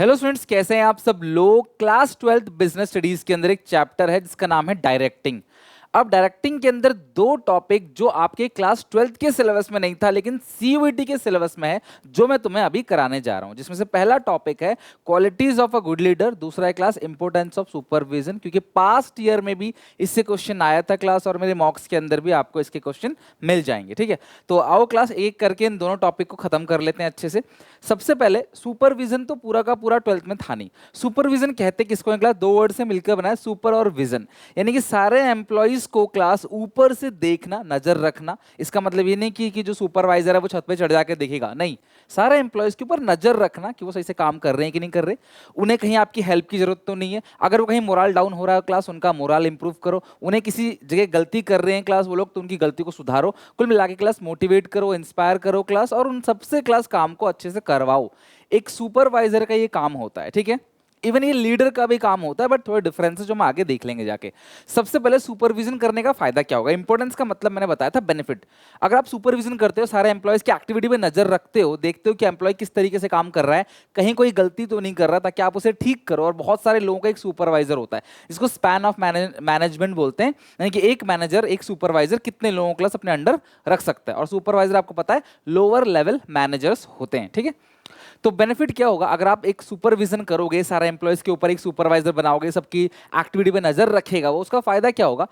Hello students, कैसे हैं आप सब लोग। क्लास 12th बिजनेस स्टडीज के अंदर एक चैप्टर है जिसका नाम है डायरेक्टिंग। अब डायरेक्टिंग के अंदर दो टॉपिक जो आपके क्लास 12th के सिलेबस में नहीं था लेकिन सीयूईटी के सिलेबस में है, जो मैं तुम्हें अभी कराने जा रहा हूं। जिसमें से पहला टॉपिक है qualities of a good leader, दूसरा है क्लास इंपोर्टेंस ऑफ सुपरविजन, क्योंकि पास्ट ईयर में भी इससे क्वेश्चन आया था क्लास, और मेरे मॉक्स के अंदर भी आपको इसके क्वेश्चन मिल जाएंगे। ठीक है, तो आओ क्लास एक करके इन दोनों टॉपिक को खत्म कर लेते हैं अच्छे से। सबसे पहले सुपरविजन तो पूरा का पूरा 12th में था नहीं। सुपरविजन कहते किसको हैं क्लास? दो वर्ड से मिलकर बना है, सुपर और विजन, यानी कि सारे एम्प्लॉइज को क्लास ऊपर से देखना, नजर रखना। इसका मतलब ये नहीं कि जो सुपरवाइजर है वो छत पे चढ़ जाके देखेगा, नहीं, सारे एम्प्लॉइज के ऊपर नजर रखना कि वो सही से काम कर रहे हैं कि नहीं कर रहे, उन्हें कहीं आपकी हेल्प की जरूरत तो नहीं है। अगर वो कहीं मोरल डाउन हो रहा है क्लास, उनका मोरल इंप्रूव करो। उन्हें किसी जगह गलती कर रहे हैं क्लास वो लोग, तो उनकी गलती को सुधारो। कुल मिला के क्लास मोटिवेट करो, इंस्पायर करो क्लास, और उन सबसे क्लास काम को अच्छे से करवाओ। एक सुपरवाइजर का ये काम होता है। ठीक है, इवन ये लीडर का भी काम होता है, बट थोड़े डिफरेंसेस जो हम आगे देख लेंगे जाके। सबसे पहले सुपरविजन करने का फायदा क्या होगा। इंपॉर्टेंस का मतलब मैंने बताया था बेनिफिट। अगर आप सुपरविजन करते हो, सारे एम्प्लॉयज की एक्टिविटी पे नजर रखते हो, देखते हो कि एम्प्लॉय किस तरीके से काम कर रहा है, कहीं कोई गलती तो नहीं कर रहा, ताकि आप उसे ठीक करो। और बहुत सारे लोगों का एक सुपरवाइजर होता है, जिसको स्पैन ऑफ मैनेजमेंट बोलते हैं, यानी कि एक मैनेजर, एक सुपरवाइजर कितने लोगों को अपने अंडर रख सकता है। और सुपरवाइजर आपको पता है लोअर लेवल मैनेजर्स होते हैं। ठीक है, तो बेनिफिट क्या होगा अगर आप एक सुपरविजन करोगे, सारे एम्प्लॉयज के ऊपर एक सुपरवाइजर बनाओगे, सबकी एक्टिविटी पे नजर रखेगा वो, उसका फायदा क्या होगा।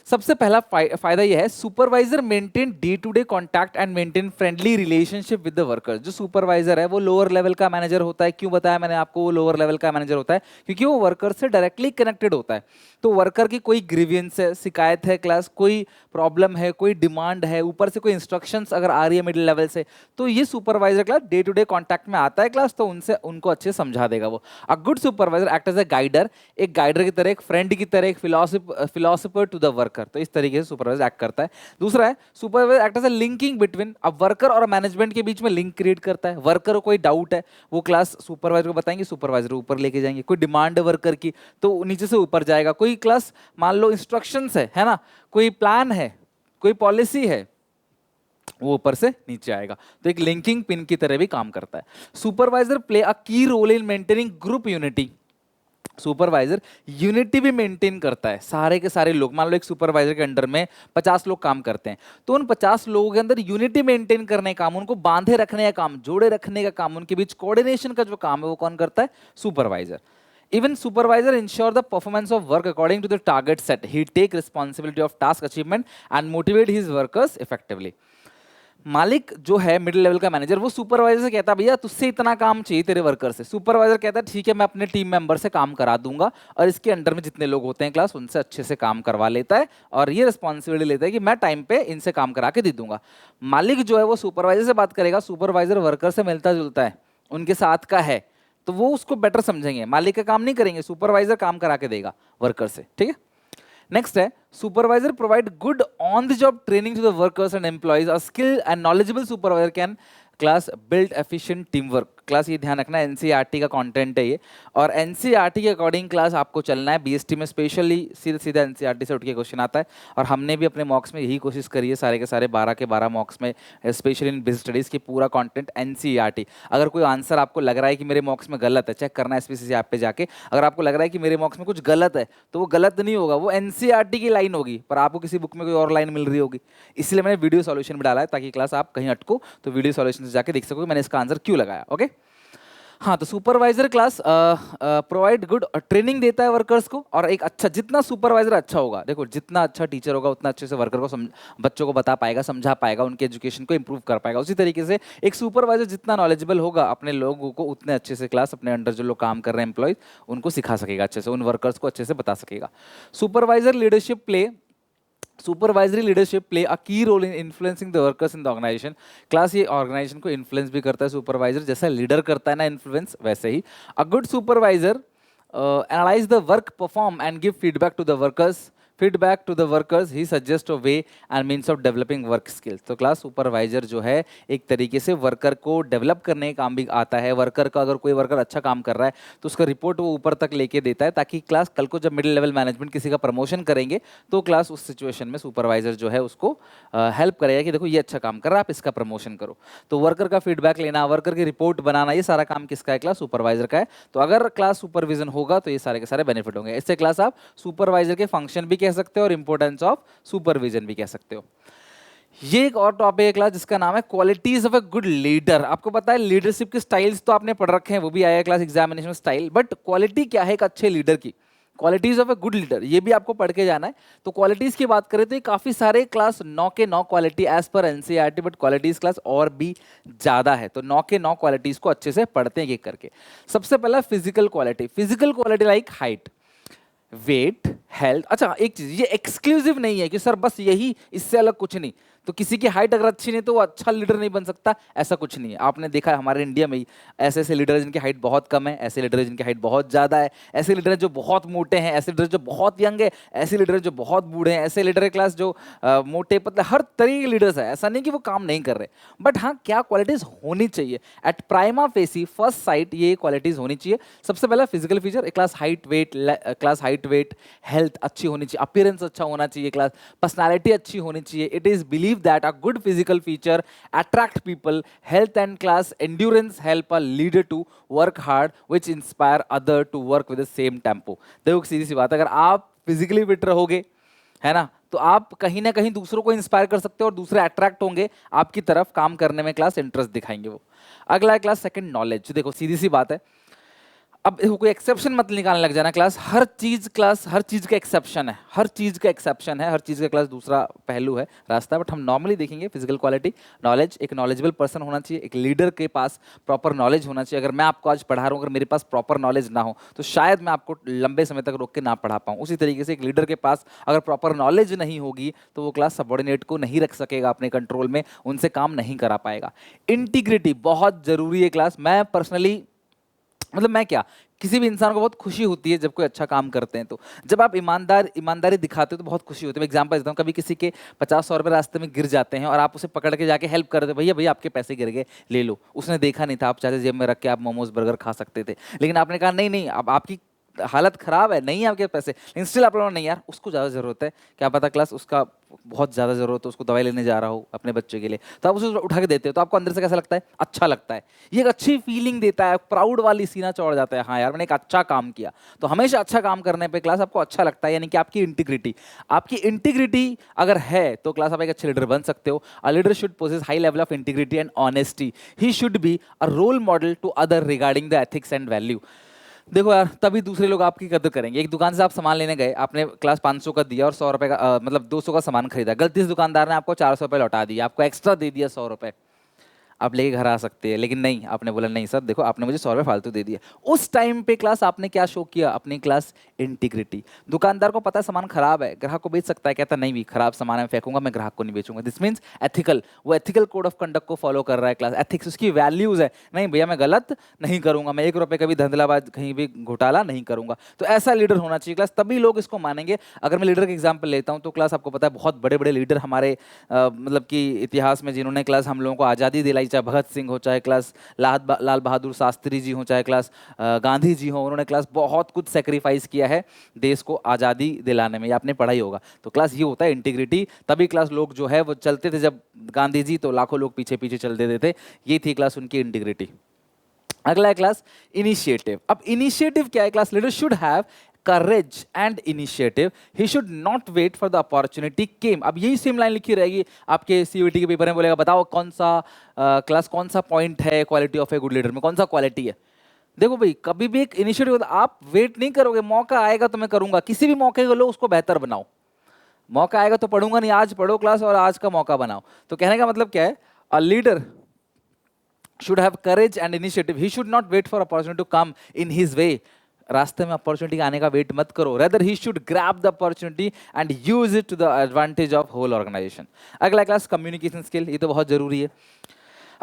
सबसे पहला फायदा यह है, supervisor maintain day to day contact and maintain friendly relationship with the workers. जो सुपरवाइजर है वो लोअर लेवल का मैनेजर होता है। क्यों बताया मैंने आपको वो लोअर लेवल का मैनेजर होता है? क्योंकि वो वर्कर से डायरेक्टली कनेक्टेड होता है। तो वर्कर की कोई ग्रीवियंस है, शिकायत है क्लास, कोई प्रॉब्लम है, कोई डिमांड है, ऊपर से कोई इंस्ट्रक्शंस अगर आ रही है मिडिल लेवल से, तो ये supervisor class day to day contact में आता है क्लास, तो उनसे उनको अच्छे से समझा देगा वो। A good supervisor act as a guider, एक गाइडर की तरह, एक फ्रेंड की तरह, एक फिलोसफर टू द वर्कर। तो इस तरीके से सुपरवाइजर एक्ट करता है। दूसरा है supervisor act as a linking between अब वर्कर और मैनेजमेंट के बीच में लिंक क्रिएट करता है। वर्कर को कोई डाउट है, वो क्लास सुपरवाइजर को बताएंगे, सुपरवाइजर ऊपर लेके जाएंगे। कोई डिमांड है वर्कर की, तो नीचे से ऊपर जाएगा। कोई क्लास मान लो इंस्ट्रक्शंस है ना, कोई प्लान है, कोई पॉलिसी है, वो ऊपर से नीचे आएगा। तो एक लिंकिंग पिन की तरह भी काम करता है। Supervisor play a key role in maintaining group unity. Supervisor unity भी मेंटेन करता है। सारे के सारे लोग, मान लो एक सुपरवाइजर के अंडर में 50 लोग काम करते हैं, तो उन 50 लोगों के अंदर यूनिटी मेंटेन करने का काम, उनको बांधे रखने का काम, जोड़े रखने का काम, उनके बीच कोऑर्डिनेशन का जो काम है वो कौन करता है? Supervisor. Even supervisor ensure the performance of work according to the target set. He take responsibility of task achievement and motivate his workers effectively. मालिक जो है मिडिल लेवल का मैनेजर, वो सुपरवाइजर से कहता है भैया तुझसे इतना काम चाहिए तेरे वर्कर से। सुपरवाइजर कहता है ठीक है, मैं अपने टीम मेंबर से काम करा दूंगा, और इसके अंडर में जितने लोग होते हैं क्लास उनसे अच्छे से काम करवा लेता है, और ये रिस्पॉन्सिबिलिटी लेता है कि मैं टाइम पे इनसे काम करा के दे दूंगा। मालिक जो है वो सुपरवाइजर से बात करेगा, सुपरवाइजर वर्कर से मिलता जुलता है, उनके साथ का है, तो वो उसको बेटर समझेंगे। मालिक का काम नहीं करेंगे, सुपरवाइजर काम करा के देगा वर्कर से। ठीक है, नेक्स्ट है supervisor provide good on the job training to the workers and employees. A skill and knowledgeable supervisor can class build efficient team work. Class ये ध्यान रखना, एनसीईआरटी का कंटेंट है ये, और एनसीईआरटी के अकॉर्डिंग क्लास आपको चलना है। बीएसटी में स्पेशली सीधा सीधा एनसीईआरटी से उठ के क्वेश्चन आता है, और हमने भी अपने मॉक्स में यही कोशिश करी है, सारे के सारे 12 के 12 मॉक्स में, स्पेशली इन बिजनेस स्टडीज की पूरा कंटेंट एनसीईआरटी। अगर कोई आंसर आपको लग रहा है कि मेरे मॉक्स में गलत है, चेक करना एसपीसीसी ऐप पे जाके। अगर आपको लग रहा है कि मेरे मॉक्स में कुछ गलत है, तो वो गलत नहीं होगा, वो एनसीईआरटी की लाइन होगी, पर आपको किसी बुक में कोई और लाइन मिल रही होगी। इसलिए मैंने वीडियो सॉल्यूशन भी डाला है, ताकि क्लास आप कहीं अटको तो वीडियो सॉल्यूशन से जाके देख सको मैंने इसका आंसर क्यों लगाया। ओके, हाँ, तो supervisor class provide good training देता है वर्कर्स को, और एक अच्छा, जितना सुपरवाइजर अच्छा होगा, देखो जितना अच्छा टीचर होगा उतना अच्छे से वर्कर को बच्चों को बता पाएगा, समझा पाएगा, उनके एजुकेशन को इंप्रूव कर पाएगा। उसी तरीके से एक सुपरवाइजर जितना नॉलेजेबल होगा अपने लोगों को, उतने अच्छे से क्लास अपने अंडर जो लोग काम कर रहे हैं एम्प्लॉयज, उनको सिखा सकेगा अच्छे से, उन वर्कर्स को अच्छे से बता सकेगा। Supervisor leadership play supervisory leadership play a key role in influencing the workers in the organisation. Class ये ऑर्गेनाइजेशन को इन्फ्लुएंस भी करता है सुपरवाइजर, जैसा लीडर करता है ना इन्फ्लुएंस, वैसे ही। A good supervisor analyze the work perform and give feedback to the workers. Feedback to the workers, he suggest a way and means of developing work skills. तो क्लास सुपरवाइजर जो है एक तरीके से वर्कर को develop करने का काम भी आता है। वर्कर का अगर कोई वर्कर अच्छा काम कर रहा है तो उसका रिपोर्ट वो ऊपर तक लेके देता है, ताकि क्लास कल को जब मिडिल लेवल मैनेजमेंट किसी का प्रमोशन करेंगे तो क्लास उस सिचुएशन में सुपरवाइजर जो है उसको हेल्प करेगा कि देखो ये अच्छा काम कर रहा है, आप इसका प्रमोशन करो। तो वर्कर का फीडबैक लेना, वर्कर की रिपोर्ट बनाना, ये सारा काम किसका है? क्लास सुपरवाइजर का है। तो अगर क्लास सुपरविजन होगा तो ये सारे के सारे बेनिफिट होंगे। इससे क्लास आप सुपरवाइजर के फंक्शन भी कह सकते हो और इंपॉर्टेंस ऑफ सुपरविजन भी कह सकते हो। ये एक और टॉपिक है क्लास जिसका नाम है qualities of a good leader. आपको पता है लीडरशिप के स्टाइल्स तो आपने पढ़ रखे हैं, वो भी आया है class examination style, but quality क्या है एक अच्छे लीडर की? Qualities of a good leader, ये भी आपको पढ़ के जाना है। तो क्वालिटीज की बात करें तो ये काफी सारे क्लास 9 के 9 quality as per NCERT, but qualities class और भी ज्यादा है। तो 9 के 9 क्वालिटीज को अच्छे से पढ़ते हैं एक करके। सबसे पहला physical quality. Physical quality like height, weight, health. अच्छा एक चीज, ये एक्सक्लूसिव नहीं है कि सर बस यही, इससे अलग कुछ नहीं। तो किसी की हाइट अगर अच्छी नहीं तो वो अच्छा लीडर नहीं बन सकता, ऐसा कुछ नहीं है। आपने देखा है हमारे इंडिया में ही ऐसे ऐसे लीडर हैं जिनकी हाइट बहुत कम है, ऐसे लीडर हैं जिनकी हाइट बहुत ज्यादा है, ऐसे लीडर हैं जो बहुत मोटे हैं, ऐसे लीडर जो बहुत यंग है, ऐसे लीडर जो बहुत बूढ़े हैं, ऐसे लीडर क्लास जो मोटे पतले, हर तरह के लीडर्स है। ऐसा नहीं कि वो काम नहीं कर रहे, बट हाँ क्या क्वालिटीज होनी चाहिए at prima facie first sight, ये क्वालिटीज होनी चाहिए। सबसे पहला physical feature class height weight, class height weight health अच्छी होनी चाहिए, अपीयरेंस अच्छा होना चाहिए, क्लास पर्सनालिटी अच्छी होनी चाहिए। It is believe that a good physical feature attract people, health and class endurance help a leader to work hard, which inspire other to work with the same tempo। देखो सीधी सी बात, अगर आप physically fit रहोगे है ना, तो आप कहीं ना कहीं दूसरों को इंस्पायर कर सकते हो और दूसरे अट्रैक्ट होंगे आपकी तरफ, काम करने में क्लास इंटरेस्ट दिखाएंगे वो। अगला है क्लास सेकंड नॉलेज। देखो सीधी सी बात है, अब कोई एक्सेप्शन मत निकालने लग जाना क्लास, हर चीज का एक्सेप्शन है, हर चीज का एक्सेप्शन है, हर चीज का क्लास दूसरा पहलू है, रास्ता। बट हम नॉर्मली देखेंगे फिजिकल क्वालिटी, नॉलेज, एक नॉलेजेबल पर्सन होना चाहिए, एक लीडर के पास प्रॉपर नॉलेज होना चाहिए। अगर मैं आपको आज पढ़ा रहा हूँ, अगर मेरे पास प्रॉपर नॉलेज ना हो तो शायद मैं आपको लंबे समय तक रोक के ना पढ़ा पाऊँ। उसी तरीके से एक लीडर के पास अगर प्रॉपर नॉलेज नहीं होगी तो वो क्लास सबॉर्डिनेट को नहीं रख सकेगा अपने कंट्रोल में, उनसे काम नहीं करा पाएगा। इंटीग्रिटी बहुत जरूरी है क्लास। मैं पर्सनली मतलब मैं क्या, किसी भी इंसान को बहुत खुशी होती है जब कोई अच्छा काम करते हैं। तो जब आप ईमानदारी दिखाते हो तो बहुत खुशी होती है। मैं एग्जांपल देता हूँ, कभी किसी के 50-100 रुपए रास्ते में गिर जाते हैं और आप उसे पकड़ के जाके हेल्प कर दो, भैया भैया आपके पैसे गिर गए ले लो। उसने देखा नहीं था, आप चाहते जेब में रख के आप मोमोज बर्गर खा सकते थे, लेकिन आपने कहा नहीं नहीं, अब आपकी हालत खराब है, नहीं है आपके पैसे, लेकिन स्टिल आप लोगों ने नहीं यार उसको ज़्यादा ज़रूरत है, क्या पता क्लास उसका बहुत ज़्यादा ज़रूरत है, उसको दवाई लेने जा रहा हो अपने बच्चे के लिए, तो आप उसे उठा के देते हो, तो आपको अंदर से कैसा लगता है? अच्छा लगता है। ये एक अच्छी फीलिंग देता है, प्राउड वाली सीना चौड़ जाता है, हाँ यार मैंने एक अच्छा काम किया। तो हमेशा अच्छा काम करने पे क्लास आपको अच्छा लगता है, यानी कि आपकी इंटीग्रिटी अगर है तो क्लास आप एक अच्छे लीडर बन सकते हो। A leader should possess high level of integrity and honesty, he should be a role model to other regarding the ethics and value. देखो यार, तभी दूसरे लोग आपकी कदर करेंगे। एक दुकान से आप सामान लेने गए, आपने क्लास 500 का दिया और 100 रुपए का मतलब 200 का सामान खरीदा, गलती से दुकानदार ने आपको 400 रुपए लौटा दिया, आपको एक्स्ट्रा दे दिया 100 रुपए, आप लेके घर आ सकते हैं, लेकिन नहीं, आपने बोला नहीं सर देखो आपने मुझे 100 रुपए फालतू दे दिया। उस टाइम पे क्लास आपने क्या शो किया? अपनी क्लास इंटीग्रिटी। दुकानदार को पता है सामान खराब है, ग्राहक को बेच सकता है, कहता नहीं भी खराब सामान है फेंकूंगा, मैं ग्राहक को नहीं बेचूंगा। दिस मीन्स एथिकल, वो एथिकल कोड ऑफ कंडक्ट को फॉलो कर रहा है क्लास, एथिक्स उसकी वैल्यूज है, नहीं भैया मैं गलत नहीं करूंगा, मैं 1 रुपए का भी धंधलाबाज कहीं भी घोटाला नहीं करूंगा। तो ऐसा लीडर होना चाहिए क्लास, तभी लोग इसको मानेंगे। अगर मैं लीडर का एग्जाम्पल लेता हूँ तो क्लास आपको पता है बहुत बड़े बड़े लीडर हमारे मतलब कि इतिहास में जिन्होंने क्लास हम लोगों को आज़ादी दिलाई, चाहे भगत सिंह हो, चाहे क्लास लाल बहादुर शास्त्री जी हो, चाहे क्लास गांधी जी हो, उन्होंने क्लास बहुत कुछ सेक्रीफाइस किया है देश को आज़ादी दिलाने में, ये आपने पढ़ा ही होगा। तो क्लास ये होता है इंटीग्रिटी, तभी क्लास लोग जो है वो चलते थे, जब गांधी जी तो लाखों लोग पीछे पीछे चल देते थे, ये थी क्लास उनकी इंटीग्रिटी। अगला है क्लास इनिशिएटिव। अब इनिशिएटिव क्या है class? Leader should have courage and initiative, he should not wait for the opportunity came। अब यही सेम लाइन लिखी रहेगी आपके सीयूईटी के पेपर में, बोलेगा बताओ कौन सा क्लास कौन सा पॉइंट है quality of a good leader में, कौन सा क्वालिटी है? देखो भाई, कभी भी एक इनिशिएटिव होता, आप वेट नहीं करोगे, मौका आएगा तो मैं करूंगा, किसी भी मौके को लो उसको बेहतर बनाओ। मौका आएगा तो पढ़ूंगा नहीं, आज पढ़ो क्लास और आज का मौका बनाओ। तो कहने का मतलब क्या है? A leader should have courage and initiative, he should not wait for opportunity to come in his way। रास्ते में अपॉर्चुनिटी आने का वेट मत करो, rather he should grab the opportunity and use it to the advantage of whole organisation. अगला class communication skill, ये तो बहुत जरूरी है।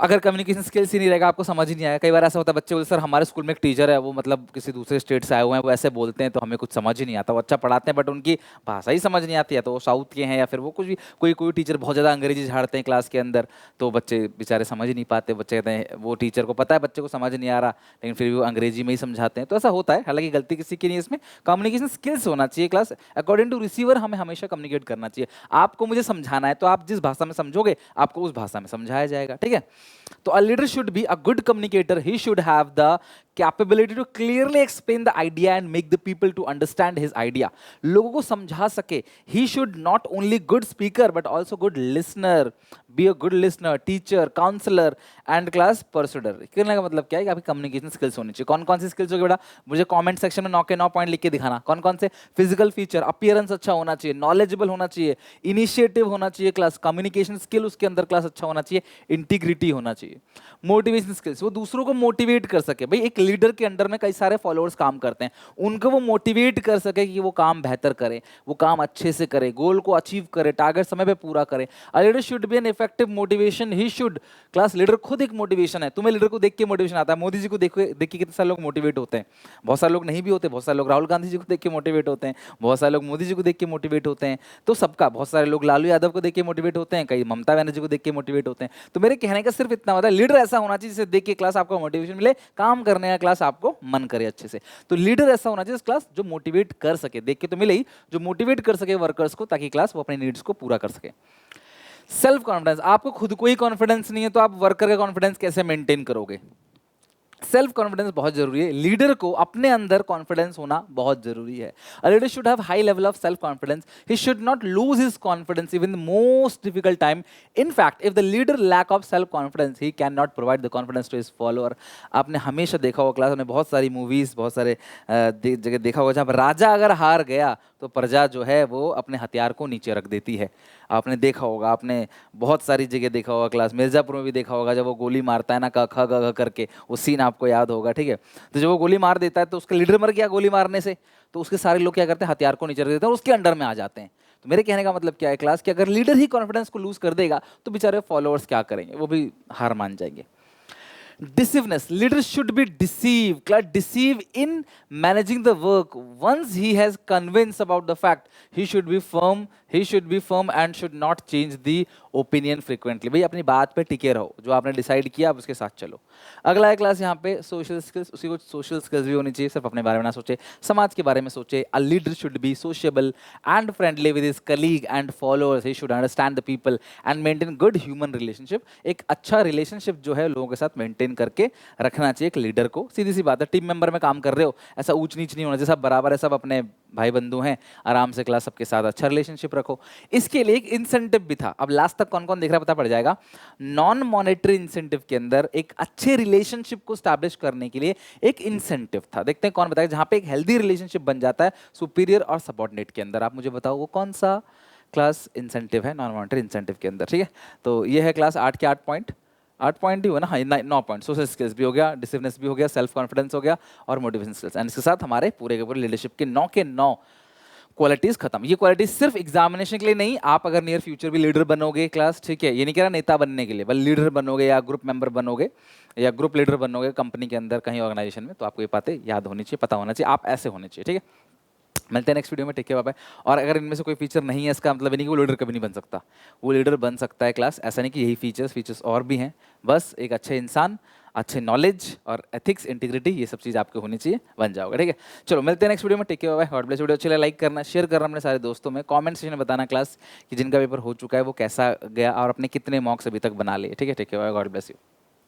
अगर कम्युनिकेशन स्किल्स ही नहीं रहेगा, आपको समझ ही नहीं आएगा। कई बार ऐसा होता है, बच्चे बोलते सर हमारे स्कूल में एक टीचर है, वो मतलब किसी दूसरे स्टेट से आए हुए हैं, वो ऐसे बोलते हैं तो हमें कुछ समझ ही नहीं आता। वो अच्छा पढ़ाते हैं बट उनकी भाषा ही समझ नहीं आती है, तो वो साउथ के हैं या फिर वो कुछ भी, कोई कोई टीचर बहुत ज़्यादा अंग्रेजी झाड़ते हैं क्लास के अंदर, तो बच्चे बेचारे समझ ही नहीं पाते। बच्चे कहते हैं, वो टीचर को पता है बच्चे को समझ नहीं आ रहा, लेकिन फिर भी वो अंग्रेजी में ही समझाते हैं। तो ऐसा होता है, हालांकि गलती किसी की नहीं है इसमें। कम्युनिकेशन स्किल्स होना चाहिए क्लास, अकॉर्डिंग टू रिसीवर हमें हमेशा कम्युनिकेट करना चाहिए। आपको मुझे समझाना है तो आप जिस भाषा में समझोगे आपको उस भाषा में समझाया जाएगा, ठीक है। तो a leader should be a good communicator. He should have the capability to clearly explain the idea and make the people to understand his idea. लोगों को समझा सके. He should not only good speaker but also good listener. Be a good listener, teacher, counselor and class persuader. कहने का मतलब क्या है कि आपकी कम्युनिकेशन स्किल्स होनी चाहिए। कौन कौन सी स्किल्स होगी बेटा? मुझे कमेंट सेक्शन में 9 के 9 पॉइंट लिख के दिखाना। कौन कौन से? फिजिकल फीचर, अपीयरेंस अच्छा होना चाहिए, नॉलेजेबल होना चाहिए, इनिशिएटिव होना चाहिए क्लास, कम्युनिकेशन स्किल उसके अंदर क्लास अच्छा होना चाहिए, इंटीग्रिटी होना चाहिए, मोटिवेशन स्किल्स, वो दूसरों को मोटिवेट कर सके। भाई एक लीडर के अंडर में कई सारे फॉलोअर्स काम करते हैं, उनको वो मोटिवेट कर सके कि वो काम बेहतर करे, वो काम अच्छे से करे, गोल को अचीव करे, टारगेट समय पे पूरा करे। अ leader should be an effective motivation. He should class, leader खुद एक मोटिवेशन है। तुम्हें लीडर को देख के मोटिवेशन आता है। मोदी जी को देखो, देखिए कितने सारे लोग मोटिवेट होते हैं। बहुत सारे लोग नहीं भी होते, बहुत सारे लोग राहुल गांधी जी को देख के मोटिवेट होते हैं, बहुत सारे लोग मोदी जी को देख के मोटिवेट होते हैं। तो सबका, बहुत सारे लोग लालू यादव को देख के मोटिवेट होते हैं, कई ममता बनर्जी को देख के मोटिवेट होते हैं। तो मेरे कहने का सिर्फ इतना होता है, लीडर ऐसा होना चाहिए जिसे देख के क्लास आपको मोटिवेशन मिले, काम करने का क्लास आपको मन करे अच्छे से। तो लीडर ऐसा होना चाहिए क्लास जो मोटिवेट कर सके, देख के तो मिले ही, जो मोटिवेट कर सके वर्कर्स को, ताकि क्लास वो अपने नीड्स को पूरा कर सके। सेल्फ कॉन्फिडेंस, आपको खुद को ही कॉन्फिडेंस नहीं है तो आप वर्कर का कॉन्फिडेंस कैसे मेंटेन करोगे? सेल्फ कॉन्फिडेंस बहुत जरूरी है। लीडर को अपने अंदर कॉन्फिडेंस होना बहुत जरूरी है। A leader should have high level of self confidence. He should not lose his confidence even the most difficult time. In fact if the leader lack of self confidence he can not provide the confidence to his follower. आपने हमेशा देखा होगा class में, बहुत सारी movies, बहुत सारे जगह देखा होगा जहाँ पर राजा अगर हार गया तो प्रजा जो है वो अपने हथियार को नीचे रख देती है। आपने देखा होगा, आपने बहुत सारी जगह देखा होगा क्लास, मिर्जापुर में भी देखा होगा, जब वो गोली मारता है ना क ख ग घ करके, वो सीन आपको याद होगा, ठीक है। तो जब वो गोली मार देता है तो उसका लीडर मर गया गोली मारने से, तो उसके सारे लोग क्या करते हैं, हथियार को नीचे रख देते हैं और उसके अंडर में आ जाते हैं। तो मेरे कहने का मतलब क्या है क्लास, कि अगर लीडर ही कॉन्फिडेंस को लूज कर देगा तो बेचारे फॉलोअर्स क्या करेंगे, वो भी हार मान जाएंगे। Deceiveness. Leaders should be deceive in managing the work. Once he has convinced about the fact, he should be firm. He should be firm and should not change the opinion frequently. भाई अपनी बात पे टिके रहो, जो आपने decide किया आप उसके साथ चलो। अगला है क्लास यहाँ पे सोशल स्किल्स। उसी को सोशल स्किल्स भी होनी चाहिए, सिर्फ अपने बारे में ना सोचे, समाज के बारे में सोचे। A leader should be sociable and friendly with his colleague and followers. He should understand the people and maintain good human relationship. एक अच्छा रिलेशनशिप जो है लोगों के साथ मेंटेन करके रखना चाहिए एक लीडर को। सीधी सी बात है, टीम मेंबर में काम कर रहे हो, ऐसा ऊंच नीच नहीं होना चाहिए, सब बराबर है, सब अपने भाई बंधु हैं, आराम से क्लास सबके साथ अच्छा रिलेशनशिप रखो। इसके लिए एक इंसेंटिव भी था। अब लास्ट तक कौन कौन देख रहा है पता पड़ जाएगा। नॉन मॉनेटरी इंसेंटिव के अंदर एक अच्छे रिलेशनशिप को स्टैब्लिश करने के लिए एक इंसेंटिव था। देखते हैं कौन बताएगा, जहां पे एक हेल्दी रिलेशनशिप बन जाता है सुपीरियर और सबऑर्डिनेट के अंदर। आप मुझे बताओ वो कौन सा क्लास इंसेंटिव है नॉन मॉनेटरी इंसेंटिव के अंदर, ठीक है। तो ये है क्लास 8 के 8 पॉइंट, 8 पॉइंट ही हुआ ना, हाँ 9 पॉइंट। सोशल स्किल्स भी हो गया, डिसिप्लिन भी हो गया, सेल्फ कॉन्फिडेंस हो गया और मोटिवेशन स्किल्स। एंड इसके साथ हमारे पूरे के पूरे लीडरशिप के 9 के 9 क्वालिटीज खत्म। ये क्वालिटीज सिर्फ एग्जामिनेशन के लिए नहीं, आप अगर नियर फ्यूचर भी लीडर बनोगे क्लास, ठीक है, ये नहीं कह रहा नेता बनने के लिए, बल्कि लीडर बनोगे या ग्रुप मेंबर बनोगे या ग्रुप लीडर बनोगे कंपनी के अंदर कहीं ऑर्गेनाइजेशन में, तो आपको ये बातें याद होनी चाहिए, पता होना चाहिए, आप ऐसे होने चाहिए, ठीक है। मिलते हैं नेक्स्ट वीडियो में, टेक केयर, बाय बाय। और अगर इनमें से कोई फीचर नहीं है, इसका मतलब नहीं कि वो लीडर कभी नहीं बन सकता, वो लीडर बन सकता है क्लास। ऐसा नहीं कि यही फीचर्स और भी हैं, बस एक अच्छे इंसान, अच्छे नॉलेज और एथिक्स, इंटीग्रिटी, ये सब चीज़ आपको होनी चाहिए, बन जाओगे, ठीक है। चलो मिलते हैं नेक्स्ट वीडियो में, take care, bye bye. God bless. Video अच्छी लगे लाइक करना, शेयर करना अपने सारे दोस्तों में, कमेंट सेक्शन में बताना क्लास कि जिनका पेपर हो चुका है वो कैसा गया और अपने कितने मॉक्स अभी तक बना लिए, ठीक है। Take care, bye, God bless you.